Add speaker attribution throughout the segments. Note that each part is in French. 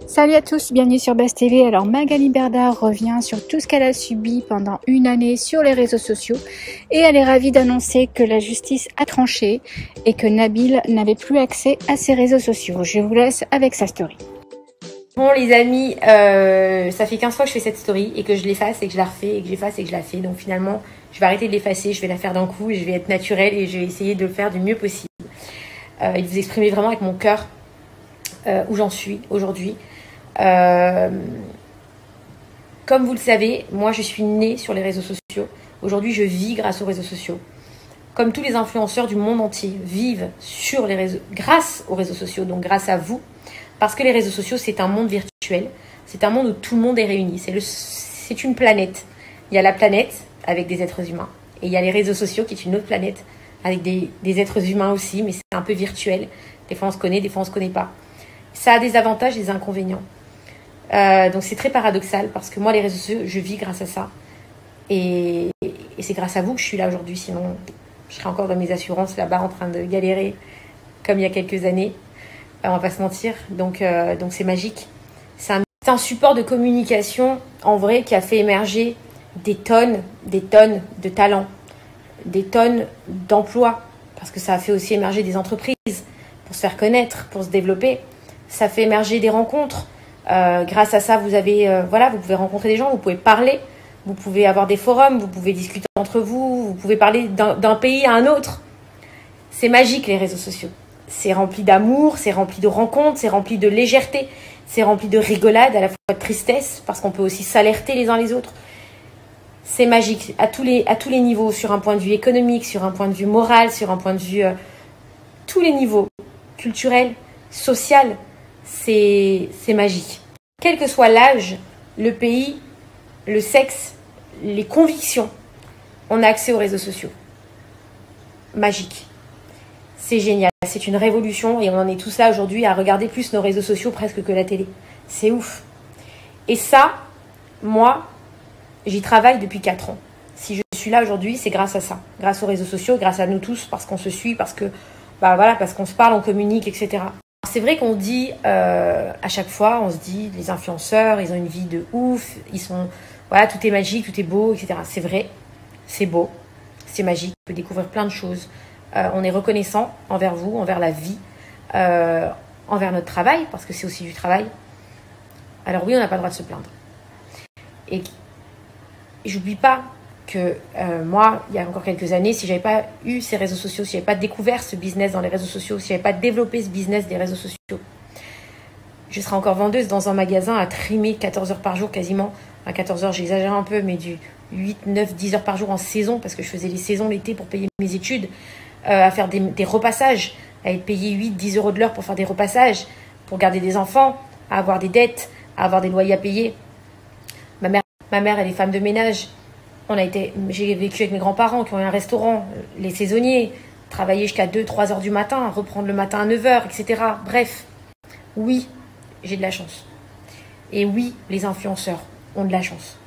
Speaker 1: Salut à tous, bienvenue sur Buzz TV. Alors Magali Berda revient sur tout ce qu'elle a subi pendant une année sur les réseaux sociaux et elle est ravie d'annoncer que la justice a tranché et que Nabil n'avait plus accès à ses réseaux sociaux. Je vous laisse avec sa story.
Speaker 2: Bon les amis, ça fait 15 fois que je fais cette story et que je l'efface et que je la refais et que j'efface et que je la fais. Donc finalement, je vais arrêter de l'effacer, je vais la faire d'un coup et je vais être naturelle et je vais essayer de le faire du mieux possible. Et de vous exprimer vraiment avec mon cœur où j'en suis aujourd'hui. Comme vous le savez, moi je suis née sur les réseaux sociaux. Aujourd'hui, je vis grâce aux réseaux sociaux. Comme tous les influenceurs du monde entier vivent sur les réseaux, grâce aux réseaux sociaux, donc grâce à vous. Parce que les réseaux sociaux, c'est un monde virtuel. C'est un monde où tout le monde est réuni. C'est une planète. Il y a la planète avec des êtres humains. Et il y a les réseaux sociaux qui est une autre planète avec des êtres humains aussi, mais c'est un peu virtuel. Des fois on se connaît, des fois on se connaît pas. Ça a des avantages et des inconvénients. Donc c'est très paradoxal parce que moi les réseaux sociaux je vis grâce à ça et c'est grâce à vous que je suis là aujourd'hui, sinon je serais encore dans mes assurances là-bas en train de galérer comme il y a quelques années, on va pas se mentir, donc c'est magique. C'est un support de communication en vrai qui a fait émerger des tonnes de talents, des tonnes d'emplois, parce que ça a fait aussi émerger des entreprises pour se faire connaître, pour se développer. Ça fait émerger des rencontres. Grâce à ça, vous pouvez rencontrer des gens, vous pouvez parler, vous pouvez avoir des forums, vous pouvez discuter entre vous, vous pouvez parler d'un pays à un autre. C'est magique les réseaux sociaux. C'est rempli d'amour, c'est rempli de rencontres, c'est rempli de légèreté, c'est rempli de rigolade, à la fois de tristesse, parce qu'on peut aussi s'alerter les uns les autres. C'est magique à tous les niveaux, sur un point de vue économique, sur un point de vue moral, sur un point de vue tous les niveaux, culturel, social. C'est magique. Quel que soit l'âge, le pays, le sexe, les convictions, on a accès aux réseaux sociaux. Magique. C'est génial. C'est une révolution et on en est tous là aujourd'hui à regarder plus nos réseaux sociaux presque que la télé. C'est ouf. Et ça, moi, j'y travaille depuis 4 ans. Si je suis là aujourd'hui, c'est grâce à ça. Grâce aux réseaux sociaux, grâce à nous tous, parce qu'on se suit, parce qu'on se parle, on communique, etc. C'est vrai qu'on dit à chaque fois, on se dit les influenceurs, ils ont une vie de ouf, tout est magique, tout est beau, etc. C'est vrai, c'est beau, c'est magique, on peut découvrir plein de choses. On est reconnaissant envers vous, envers la vie, envers notre travail, parce que c'est aussi du travail. Alors oui, on n'a pas le droit de se plaindre. Et j'oublie pas que moi, il y a encore quelques années, si j'avais pas eu ces réseaux sociaux, si j'avais pas découvert ce business dans les réseaux sociaux, si j'avais pas développé ce business des réseaux sociaux, je serais encore vendeuse dans un magasin à trimer 14 heures par jour quasiment. À 14 heures, j'exagère un peu, mais du 8, 9, 10 heures par jour en saison, parce que je faisais les saisons l'été pour payer mes études, à faire des repassages, à être payé 8, 10 euros de l'heure pour faire des repassages, pour garder des enfants, à avoir des dettes, à avoir des loyers à payer. Ma mère, elle est femme de ménage. J'ai vécu avec mes grands-parents qui ont eu un restaurant, les saisonniers, travailler jusqu'à 2, 3 heures du matin, reprendre le matin à 9 heures, etc. Bref, oui, j'ai de la chance. Et oui, les influenceurs ont de la chance.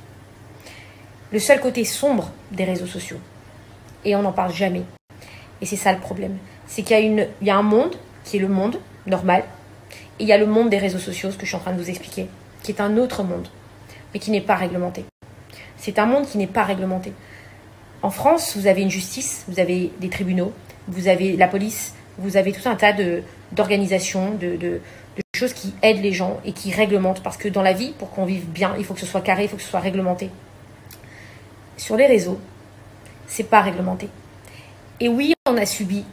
Speaker 2: Le seul côté sombre des réseaux sociaux, et on n'en parle jamais, et c'est ça le problème, c'est qu'il y a un monde qui est le monde normal, et il y a le monde des réseaux sociaux, ce que je suis en train de vous expliquer, qui est un autre monde, mais qui n'est pas réglementé. C'est un monde qui n'est pas réglementé. En France, vous avez une justice, vous avez des tribunaux, vous avez la police, vous avez tout un tas d'organisations, de choses qui aident les gens et qui réglementent. Parce que dans la vie, pour qu'on vive bien, il faut que ce soit carré, il faut que ce soit réglementé. Sur les réseaux, c'est pas réglementé. Et oui, on a subi,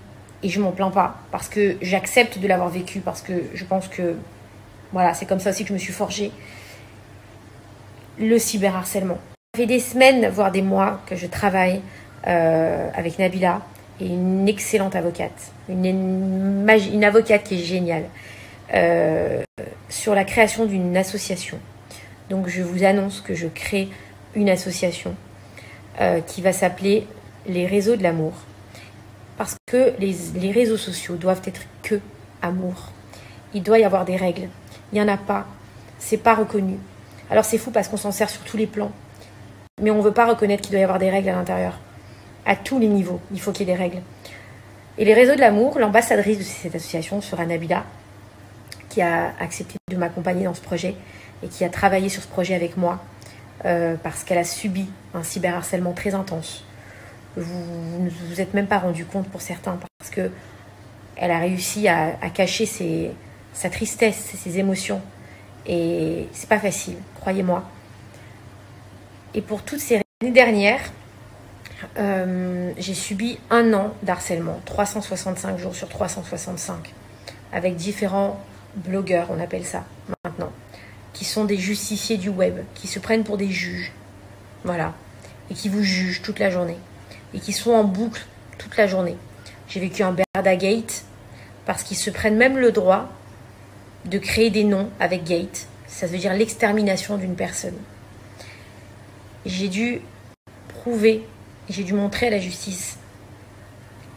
Speaker 2: et je m'en plains pas, parce que j'accepte de l'avoir vécu, parce que je pense que, voilà, c'est comme ça aussi que je me suis forgée. Le cyberharcèlement. Ça fait des semaines, voire des mois, que je travaille avec Nabila et une excellente avocate, une avocate qui est géniale, sur la création d'une association. Donc je vous annonce que je crée une association qui va s'appeler les réseaux de l'amour. Parce que les réseaux sociaux doivent être que amour. Il doit y avoir des règles. Il n'y en a pas. C'est pas reconnu. Alors c'est fou parce qu'on s'en sert sur tous les plans. Mais on ne veut pas reconnaître qu'il doit y avoir des règles à l'intérieur. À tous les niveaux, il faut qu'il y ait des règles. Et les réseaux de l'amour, l'ambassadrice de cette association sera Nabila, qui a accepté de m'accompagner dans ce projet et qui a travaillé sur ce projet avec moi parce qu'elle a subi un cyberharcèlement très intense. Vous ne vous êtes même pas rendu compte pour certains parce que elle a réussi à cacher sa tristesse, ses émotions. Et c'est pas facile, croyez-moi. Et pour toutes ces années dernières, j'ai subi 1 an d'harcèlement, 365 jours sur 365, avec différents blogueurs, on appelle ça maintenant, qui sont des justiciers du web, qui se prennent pour des juges, voilà, et qui vous jugent toute la journée, et qui sont en boucle toute la journée. J'ai vécu un Berdagate, parce qu'ils se prennent même le droit de créer des noms avec gate, ça veut dire l'extermination d'une personne. J'ai dû prouver, j'ai dû montrer à la justice,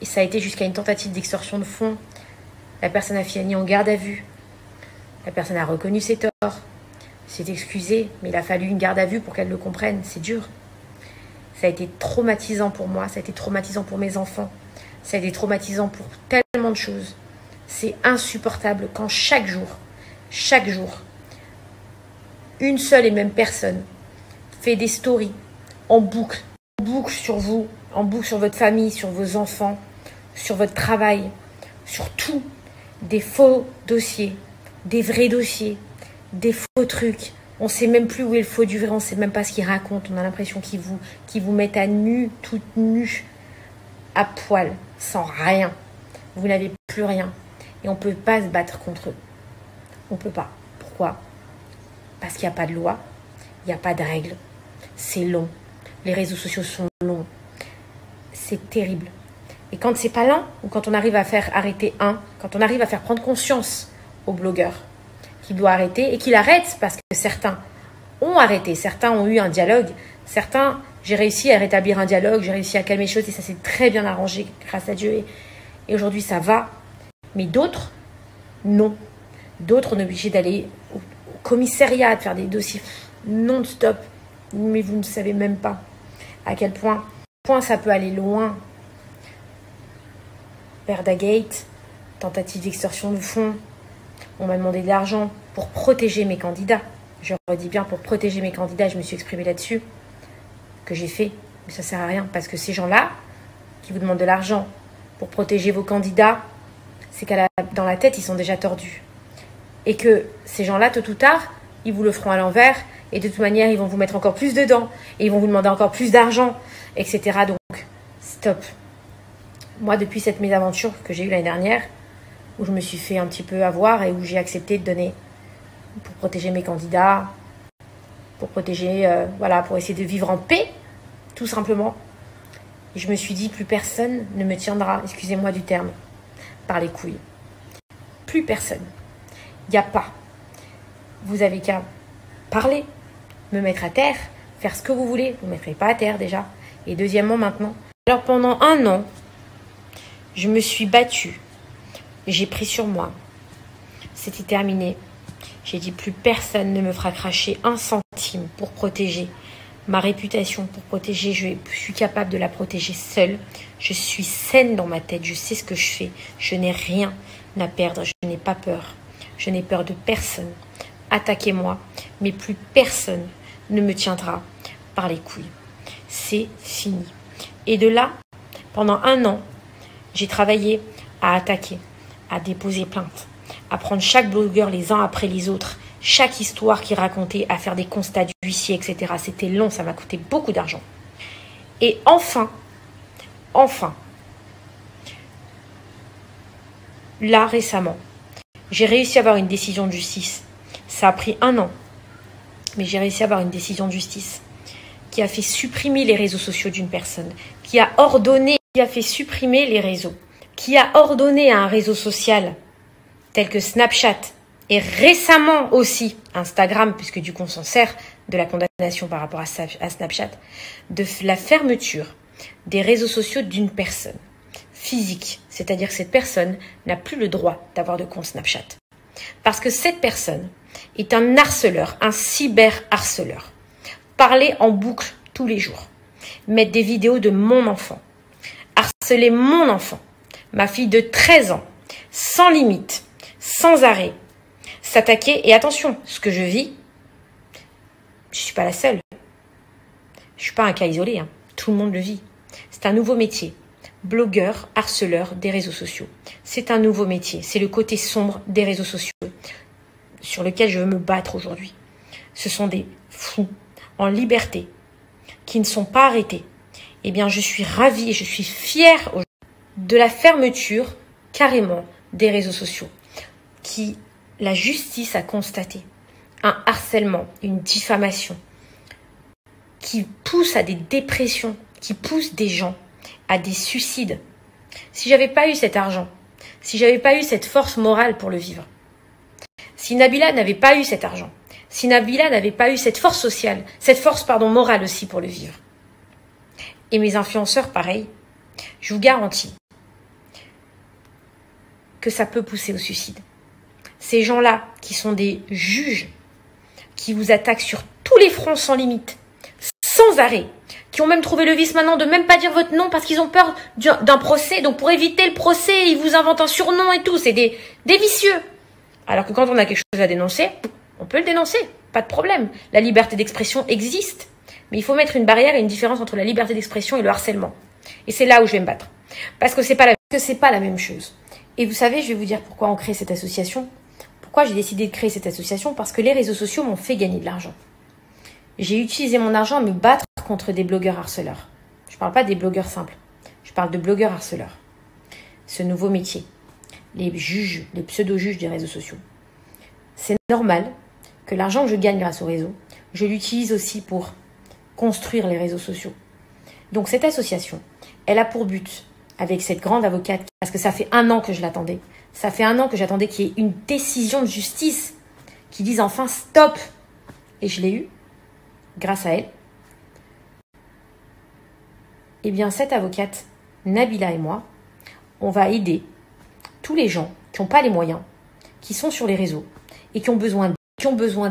Speaker 2: et ça a été jusqu'à une tentative d'extorsion de fonds. La personne a fini en garde à vue, la personne a reconnu ses torts, s'est excusée, mais il a fallu une garde à vue pour qu'elle le comprenne, c'est dur. Ça a été traumatisant pour moi, ça a été traumatisant pour mes enfants, ça a été traumatisant pour tellement de choses. C'est insupportable quand chaque jour, une seule et même personne fait des stories en boucle sur vous, en boucle sur votre famille, sur vos enfants, sur votre travail, sur tout. Des faux dossiers, des vrais dossiers, des faux trucs. On ne sait même plus où est le faux du vrai, on ne sait même pas ce qu'ils racontent. On a l'impression qu'ils vous mettent à nu, toute nue, à poil, sans rien. Vous n'avez plus rien. Et on ne peut pas se battre contre eux. On ne peut pas. Pourquoi? Parce qu'il n'y a pas de loi, il n'y a pas de règles. C'est long. Les réseaux sociaux sont longs. C'est terrible. Et quand c'est pas lent, ou quand on arrive à faire arrêter quand on arrive à faire prendre conscience aux blogueurs qu'il doit arrêter, et qu'il arrête, parce que certains ont arrêté, certains ont eu un dialogue, certains, j'ai réussi à rétablir un dialogue, j'ai réussi à calmer les choses, et ça s'est très bien arrangé, grâce à Dieu, et aujourd'hui ça va. Mais d'autres, non. D'autres, on est obligé d'aller au commissariat, de faire des dossiers non-stop. Mais vous ne savez même pas à quel point ça peut aller loin. Berdagate, tentative d'extorsion de fonds. On m'a demandé de l'argent pour protéger mes candidats. Je redis bien pour protéger mes candidats, je me suis exprimée là-dessus, que j'ai fait. Mais ça ne sert à rien, parce que ces gens-là, qui vous demandent de l'argent pour protéger vos candidats, c'est dans la tête, ils sont déjà tordus. Et que ces gens-là, tôt ou tard, ils vous le feront à l'envers, et de toute manière, ils vont vous mettre encore plus dedans, et ils vont vous demander encore plus d'argent, etc. Donc, stop. Moi, depuis cette mésaventure que j'ai eue l'année dernière, où je me suis fait un petit peu avoir, et où j'ai accepté de donner pour protéger mes candidats, pour protéger, pour essayer de vivre en paix, tout simplement. Et je me suis dit, plus personne ne me tiendra, excusez-moi du terme, par les couilles. Plus personne. Il n'y a pas. Vous avez qu'à parler, me mettre à terre, faire ce que vous voulez. Vous ne me mettrez pas à terre déjà. Et deuxièmement, maintenant. Alors pendant 1 an, je me suis battue. J'ai pris sur moi. C'était terminé. J'ai dit, plus personne ne me fera cracher 1 centime pour protéger ma réputation, pour protéger. Je suis capable de la protéger seule. Je suis saine dans ma tête. Je sais ce que je fais. Je n'ai rien à perdre. Je n'ai pas peur. Je n'ai peur de personne. Attaquez-moi, mais plus personne ne me tiendra par les couilles. C'est fini. Et de là, pendant 1 an, j'ai travaillé à attaquer, à déposer plainte, à prendre chaque blogueur les uns après les autres, chaque histoire qu'ils racontaient, à faire des constats d'huissier, etc. C'était long, ça m'a coûté beaucoup d'argent. Et enfin, là récemment, j'ai réussi à avoir une décision de justice. Ça a pris 1 an, mais j'ai réussi à avoir une décision de justice qui a fait supprimer les réseaux sociaux d'une personne, qui a fait supprimer les réseaux, qui a ordonné à un réseau social tel que Snapchat, et récemment aussi Instagram, puisque du coup on s'en sert de la condamnation par rapport à Snapchat, de la fermeture des réseaux sociaux d'une personne physique, c'est-à-dire que cette personne n'a plus le droit d'avoir de compte Snapchat. Parce que cette personne est un harceleur, un cyberharceleur. Parler en boucle tous les jours, mettre des vidéos de mon enfant, harceler mon enfant, ma fille de 13 ans, sans limite, sans arrêt, s'attaquer. Et attention, ce que je vis, je ne suis pas la seule. Je ne suis pas un cas isolé, hein. Tout le monde le vit. C'est un nouveau métier. Blogueur, harceleur des réseaux sociaux. C'est un nouveau métier. C'est le côté sombre des réseaux sociaux sur lequel je veux me battre aujourd'hui. Ce sont des fous en liberté qui ne sont pas arrêtés. Eh bien, je suis ravie et je suis fière de la fermeture carrément des réseaux sociaux qui la justice a constaté. Un harcèlement, une diffamation qui pousse à des dépressions, qui pousse des gens à des suicides. Si j'avais pas eu cet argent, si j'avais pas eu cette force morale pour le vivre, si Nabila n'avait pas eu cet argent, si Nabila n'avait pas eu cette force sociale, cette force morale aussi pour le vivre, et mes influenceurs pareil, je vous garantis que ça peut pousser au suicide. Ces gens-là qui sont des juges, qui vous attaquent sur tous les fronts sans limite, sans arrêt, qui ont même trouvé le vice maintenant de même pas dire votre nom parce qu'ils ont peur d'un procès. Donc pour éviter le procès, ils vous inventent un surnom et tout. C'est des vicieux. Alors que quand on a quelque chose à dénoncer, on peut le dénoncer. Pas de problème. La liberté d'expression existe. Mais il faut mettre une barrière et une différence entre la liberté d'expression et le harcèlement. Et c'est là où je vais me battre. Parce que c'est pas la même chose. Et vous savez, je vais vous dire pourquoi on crée cette association. Pourquoi j'ai décidé de créer cette association? Parce que les réseaux sociaux m'ont fait gagner de l'argent. J'ai utilisé mon argent à me battre contre des blogueurs harceleurs. Je ne parle pas des blogueurs simples. Je parle de blogueurs harceleurs. Ce nouveau métier. Les juges, les pseudo-juges des réseaux sociaux. C'est normal que l'argent que je gagne grâce aux réseaux, je l'utilise aussi pour construire les réseaux sociaux. Donc cette association, elle a pour but, avec cette grande avocate, parce que ça fait 1 an que je l'attendais, ça fait 1 an que j'attendais qu'il y ait une décision de justice qui dise enfin stop. Et je l'ai eu. Grâce à elle, eh bien cette avocate, Nabila et moi, on va aider tous les gens qui n'ont pas les moyens, qui sont sur les réseaux et qui ont besoin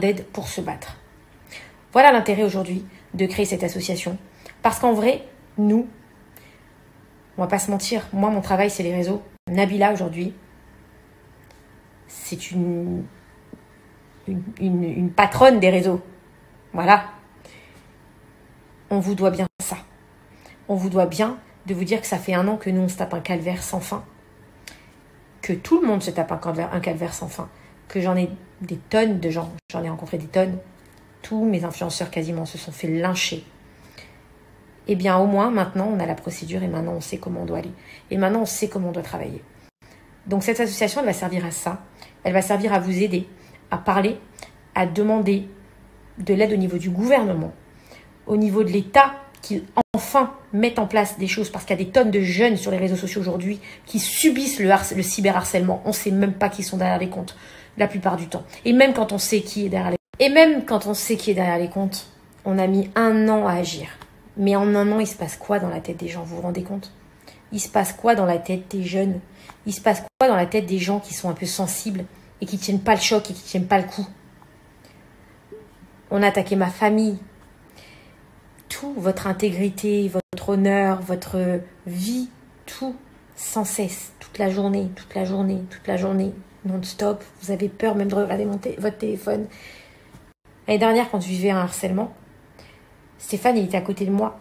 Speaker 2: d'aide pour se battre. Voilà l'intérêt aujourd'hui de créer cette association. Parce qu'en vrai, nous, on va pas se mentir, moi mon travail c'est les réseaux. Nabila aujourd'hui, c'est une patronne des réseaux. Voilà. On vous doit bien ça. On vous doit bien de vous dire que ça fait 1 an que nous, on se tape un calvaire sans fin. Que tout le monde se tape un calvaire sans fin. Que j'en ai des tonnes de gens. J'en ai rencontré des tonnes. Tous mes influenceurs quasiment se sont fait lyncher. Eh bien, au moins, maintenant, on a la procédure et maintenant, on sait comment on doit aller. Et maintenant, on sait comment on doit travailler. Donc, cette association, elle va servir à ça. Elle va servir à vous aider, à parler, à demander de l'aide au niveau du gouvernement, au niveau de l'État, qu'ils enfin mettent en place des choses, parce qu'il y a des tonnes de jeunes sur les réseaux sociaux aujourd'hui qui subissent le cyberharcèlement. On ne sait même pas qui sont derrière les comptes, la plupart du temps. Et même quand on sait qui est derrière les comptes, on a mis 1 an à agir. Mais en 1 an, il se passe quoi dans la tête des gens, vous vous rendez compte? Il se passe quoi dans la tête des jeunes? Il se passe quoi dans la tête des gens qui sont un peu sensibles et qui ne tiennent pas le choc et qui ne tiennent pas le coup? On a attaqué ma famille. Tout, votre intégrité, votre honneur, votre vie, tout, sans cesse, toute la journée, non-stop. Vous avez peur même de regarder votre téléphone. L'année dernière, quand je vivais un harcèlement, Stéphane, il était à côté de moi.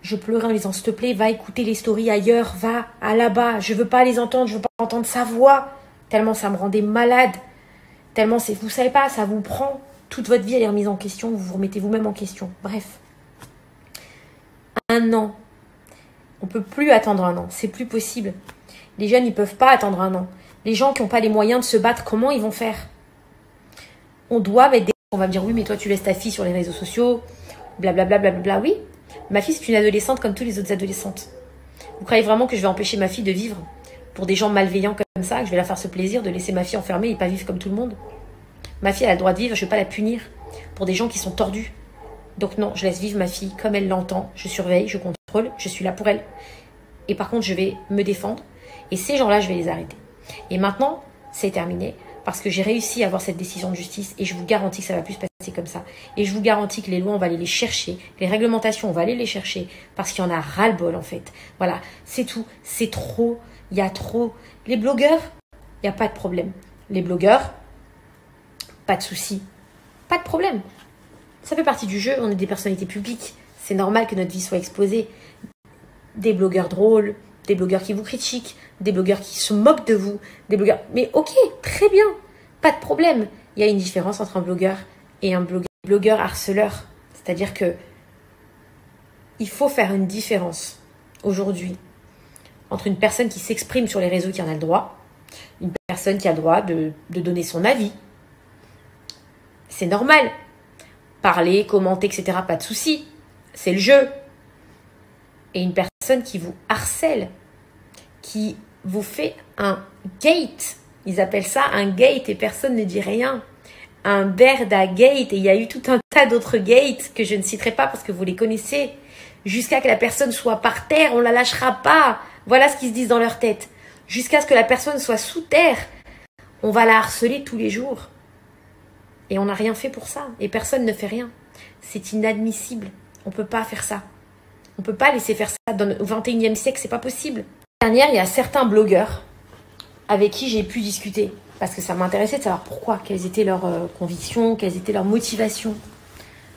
Speaker 2: Je pleurais en lui disant, s'il te plaît, va écouter les stories ailleurs, va à là-bas. Je veux pas les entendre, je veux pas entendre sa voix. Tellement ça me rendait malade. Tellement vous savez pas, ça vous prend. Toute votre vie, elle est remise en question. Vous vous remettez vous-même en question. Bref. 1 an. On ne peut plus attendre 1 an. C'est plus possible. Les jeunes, ils ne peuvent pas attendre 1 an. Les gens qui n'ont pas les moyens de se battre, comment ils vont faire? On doit mettre des... On va me dire, oui, mais toi, tu laisses ta fille sur les réseaux sociaux. Blablabla, blablabla. Oui. Ma fille, c'est une adolescente comme toutes les autres adolescentes. Vous croyez vraiment que je vais empêcher ma fille de vivre pour des gens malveillants comme ça, que je vais la faire ce plaisir de laisser ma fille enfermée et pas vivre comme tout le monde? Ma fille, elle a le droit de vivre, je ne vais pas la punir pour des gens qui sont tordus. Donc non, je laisse vivre ma fille comme elle l'entend. Je surveille, je contrôle, je suis là pour elle. Et par contre, je vais me défendre. Et ces gens-là, je vais les arrêter. Et maintenant, c'est terminé parce que j'ai réussi à avoir cette décision de justice et je vous garantis que ça ne va plus se passer comme ça. Et je vous garantis que les lois, on va aller les chercher. Les réglementations, on va aller les chercher parce qu'il y en a ras-le-bol en fait. Voilà, c'est tout. C'est trop. Il y a trop. Les blogueurs, il n'y a pas de problème. Les blogueurs, pas de souci, pas de problème. Ça fait partie du jeu, on est des personnalités publiques. C'est normal que notre vie soit exposée. Des blogueurs drôles, des blogueurs qui vous critiquent, des blogueurs qui se moquent de vous, des blogueurs... Mais ok, très bien, pas de problème. Il y a une différence entre un blogueur et un blogueur harceleur. C'est-à-dire que il faut faire une différence aujourd'hui entre une personne qui s'exprime sur les réseaux qui en a le droit, une personne qui a le droit de donner son avis. C'est normal. Parler, commenter, etc. Pas de souci. C'est le jeu. Et une personne qui vous harcèle, qui vous fait un gate. Ils appellent ça un gate et personne ne dit rien. Un Berda gate. Et il y a eu tout un tas d'autres gates que je ne citerai pas parce que vous les connaissez. Jusqu'à que la personne soit par terre, on ne la lâchera pas. Voilà ce qu'ils se disent dans leur tête. Jusqu'à ce que la personne soit sous terre, on va la harceler tous les jours. Et on n'a rien fait pour ça. Et personne ne fait rien. C'est inadmissible. On ne peut pas faire ça. On ne peut pas laisser faire ça au XXIe siècle. C'est pas possible. L'année dernière, il y a certains blogueurs avec qui j'ai pu discuter. Parce que ça m'intéressait de savoir pourquoi. Quelles étaient leurs convictions, quelles étaient leurs motivations.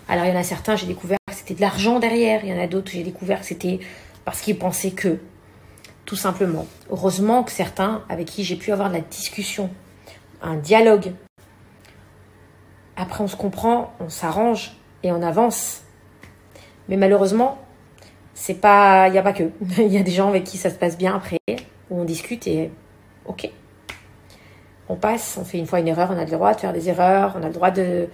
Speaker 2: Alors, il y en a certains, j'ai découvert que c'était de l'argent derrière. Il y en a d'autres, j'ai découvert que c'était parce qu'ils pensaient que. Tout simplement. Heureusement que certains avec qui j'ai pu avoir de la discussion, un dialogue. Après, on se comprend, on s'arrange et on avance. Mais malheureusement, il n'y a pas que. Il y a des gens avec qui ça se passe bien après, où on discute et ok. On passe, on fait une fois une erreur, on a le droit de faire des erreurs, on a le droit de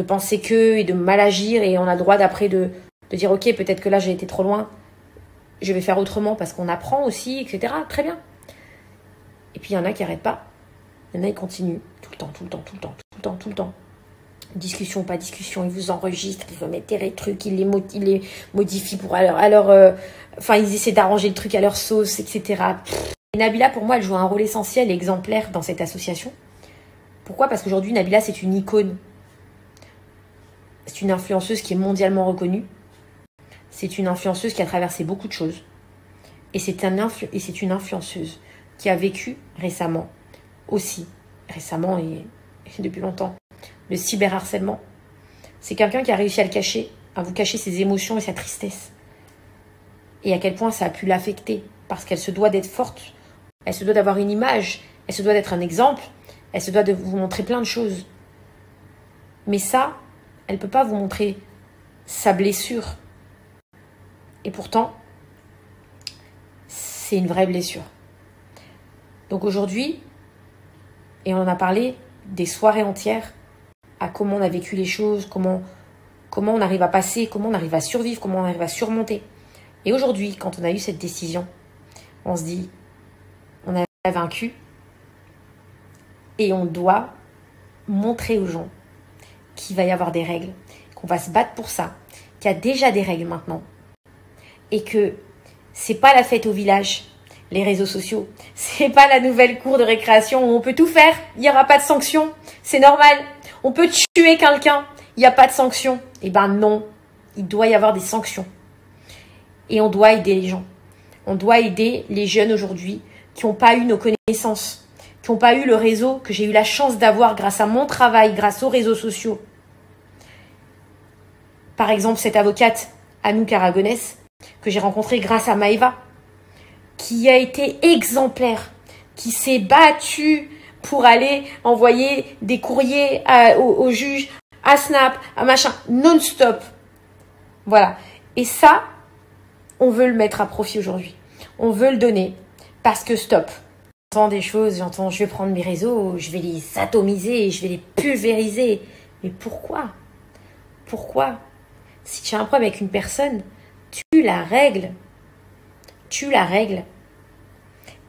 Speaker 2: penser que et de mal agir et on a le droit d'après de dire ok, peut-être que là j'ai été trop loin, je vais faire autrement parce qu'on apprend aussi, etc. Très bien. Et puis il y en a qui n'arrêtent pas. Il y en a qui continuent tout le temps. Discussion, pas discussion, ils vous enregistrent, ils remettent des trucs, ils les modifient pour ils essaient d'arranger le truc à leur sauce, etc. Et Nabila, pour moi, elle joue un rôle essentiel et exemplaire dans cette association. Pourquoi ? Parce qu'aujourd'hui, Nabila, c'est une icône. C'est une influenceuse qui est mondialement reconnue. C'est une influenceuse qui a traversé beaucoup de choses. Et c'est une influenceuse qui a vécu récemment et depuis longtemps, le cyberharcèlement. C'est quelqu'un qui a réussi à le cacher, à vous cacher ses émotions et sa tristesse. Et à quel point ça a pu l'affecter. Parce qu'elle se doit d'être forte, elle se doit d'avoir une image, elle se doit d'être un exemple, elle se doit de vous montrer plein de choses. Mais ça, elle ne peut pas vous montrer sa blessure. Et pourtant, c'est une vraie blessure. Donc aujourd'hui, et on en a parlé des soirées entières, à comment on a vécu les choses, comment on arrive à passer, comment on arrive à survivre, comment on arrive à surmonter. Et aujourd'hui, quand on a eu cette décision, on se dit, on a vaincu et on doit montrer aux gens qu'il va y avoir des règles, qu'on va se battre pour ça, qu'il y a déjà des règles maintenant et que c'est pas la fête au village, les réseaux sociaux, c'est pas la nouvelle cour de récréation où on peut tout faire, il n'y aura pas de sanctions, c'est normal, on peut tuer quelqu'un, il n'y a pas de sanctions. Eh ben non, il doit y avoir des sanctions. Et on doit aider les gens. On doit aider les jeunes aujourd'hui qui n'ont pas eu nos connaissances, qui n'ont pas eu le réseau que j'ai eu la chance d'avoir grâce à mon travail, grâce aux réseaux sociaux. Par exemple, cette avocate, Anouk Aragonès, que j'ai rencontrée grâce à Maëva, qui a été exemplaire, qui s'est battue pour aller envoyer des courriers au juge, à Snap, à machin, non-stop. Voilà. Et ça, on veut le mettre à profit aujourd'hui. On veut le donner parce que stop. J'entends des choses, je vais prendre mes réseaux, je vais les atomiser, je vais les pulvériser. Mais pourquoi ? Pourquoi ? Si tu as un problème avec une personne, tu la règles. Tu la règles.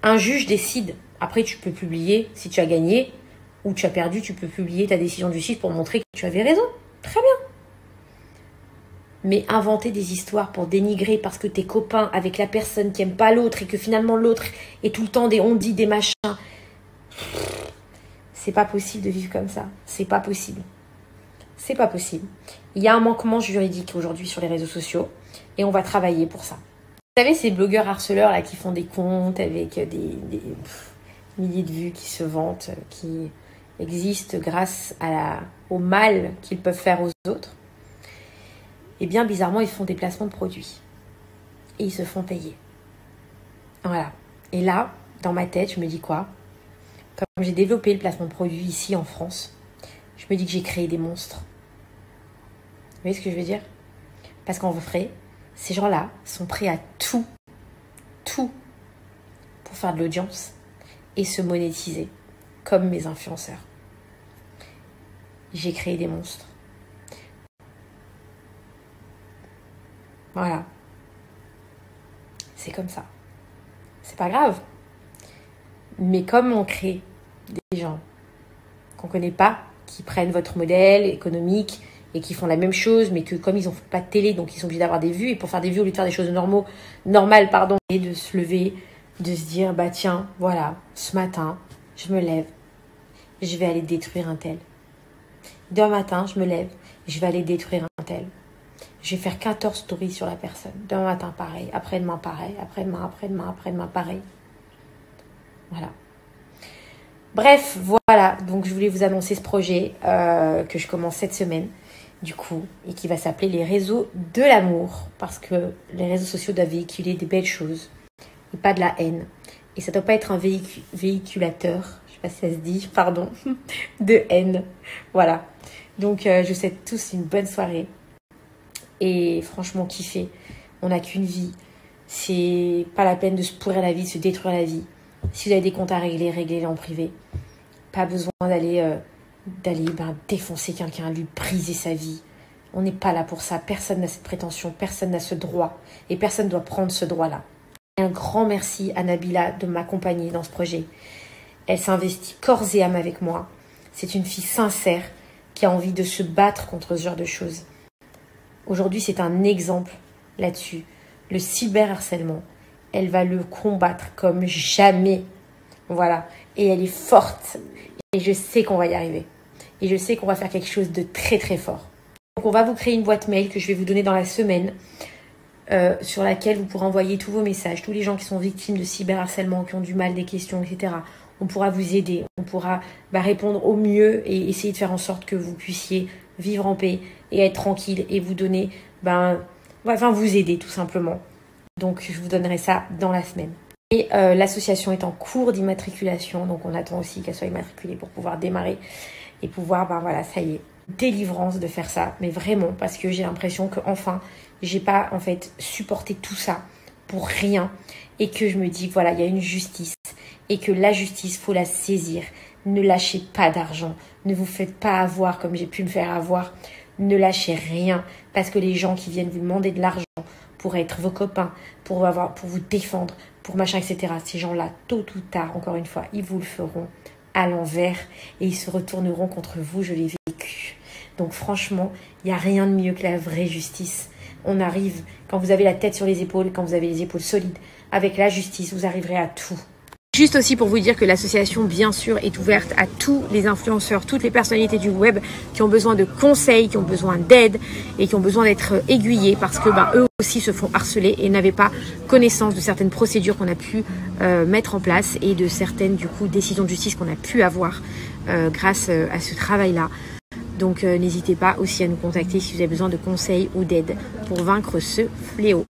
Speaker 2: Un juge décide. Après, tu peux publier si tu as gagné ou tu as perdu, tu peux publier ta décision de justice pour montrer que tu avais raison. Très bien. Mais inventer des histoires pour dénigrer parce que t'es copain avec la personne qui aime pas l'autre et que finalement l'autre est tout le temps des on-dit, des machins. C'est pas possible de vivre comme ça. C'est pas possible. C'est pas possible. Il y a un manquement juridique aujourd'hui sur les réseaux sociaux et on va travailler pour ça. Vous savez, ces blogueurs harceleurs là qui font des comptes avec des milliers de vues, qui se vantent, qui existent grâce au mal qu'ils peuvent faire aux autres, et bien bizarrement, ils font des placements de produits. Et ils se font payer. Voilà. Et là, dans ma tête, je me dis quoi? Comme j'ai développé le placement de produits ici en France, je me dis que j'ai créé des monstres. Vous voyez ce que je veux dire? Parce qu'en vrai, ces gens-là sont prêts à tout pour faire de l'audience et se monétiser, comme mes influenceurs. J'ai créé des monstres. Voilà. C'est comme ça. C'est pas grave. Mais comme on crée des gens qu'on connaît pas, qui prennent votre modèle économique et qui font la même chose, mais que comme ils n'ont pas de télé, donc ils sont obligés d'avoir des vues, et pour faire des vues, au lieu de faire des choses normales, et de se lever, de se dire, bah tiens, voilà, ce matin, je me lève, je vais aller détruire un tel. Demain matin, je me lève, je vais aller détruire un tel. Je vais faire 14 stories sur la personne. Demain matin, pareil. Après-demain, pareil. Après-demain, pareil. Voilà. Bref, voilà. Donc, je voulais vous annoncer ce projet que je commence cette semaine, du coup, et qui va s'appeler les réseaux de l'amour. Parce que les réseaux sociaux doivent véhiculer des belles choses et pas de la haine. Et ça ne doit pas être un véhiculateur, je ne sais pas si ça se dit, pardon, de haine. Voilà. Donc, je vous souhaite tous une bonne soirée. Et franchement, kiffer. On n'a qu'une vie. C'est pas la peine de se pourrir la vie, de se détruire la vie. Si vous avez des comptes à régler, réglez-les en privé. Pas besoin d'aller défoncer quelqu'un, lui briser sa vie. On n'est pas là pour ça. Personne n'a cette prétention, personne n'a ce droit. Et personne ne doit prendre ce droit-là. Un grand merci à Nabila de m'accompagner dans ce projet. Elle s'investit corps et âme avec moi. C'est une fille sincère qui a envie de se battre contre ce genre de choses. Aujourd'hui, c'est un exemple là-dessus. Le cyberharcèlement, elle va le combattre comme jamais. Voilà. Et elle est forte. Et je sais qu'on va y arriver. Et je sais qu'on va faire quelque chose de très très fort. Donc, on va vous créer une boîte mail que je vais vous donner dans la semaine sur laquelle vous pourrez envoyer tous vos messages. Tous les gens qui sont victimes de cyberharcèlement, qui ont du mal, des questions, etc. On pourra vous aider. On pourra répondre au mieux et essayer de faire en sorte que vous puissiez vivre en paix et être tranquille et vous donner, vous aider tout simplement. Donc, je vous donnerai ça dans la semaine. Et l'association est en cours d'immatriculation, donc on attend aussi qu'elle soit immatriculée pour pouvoir démarrer et pouvoir, ça y est, délivrance de faire ça. Mais vraiment, parce que j'ai l'impression que enfin, j'ai pas en fait supporté tout ça pour rien et que je me dis voilà, il y a une justice et que la justice, faut la saisir. Ne lâchez pas d'argent, ne vous faites pas avoir comme j'ai pu me faire avoir. Ne lâchez rien parce que les gens qui viennent vous demander de l'argent pour être vos copains, pour vous défendre, pour machin, etc. Ces gens-là, tôt ou tard, encore une fois, ils vous le feront à l'envers et ils se retourneront contre vous. Je l'ai vécu. Donc franchement, il n'y a rien de mieux que la vraie justice. On arrive, quand vous avez la tête sur les épaules, quand vous avez les épaules solides, avec la justice, vous arriverez à tout. Juste aussi pour vous dire que l'association, bien sûr, est ouverte à tous les influenceurs, toutes les personnalités du web qui ont besoin de conseils, qui ont besoin d'aide et qui ont besoin d'être aiguillés parce que eux aussi se font harceler et n'avaient pas connaissance de certaines procédures qu'on a pu mettre en place et de certaines décisions de justice qu'on a pu avoir grâce à ce travail-là. Donc n'hésitez pas aussi à nous contacter si vous avez besoin de conseils ou d'aide pour vaincre ce fléau.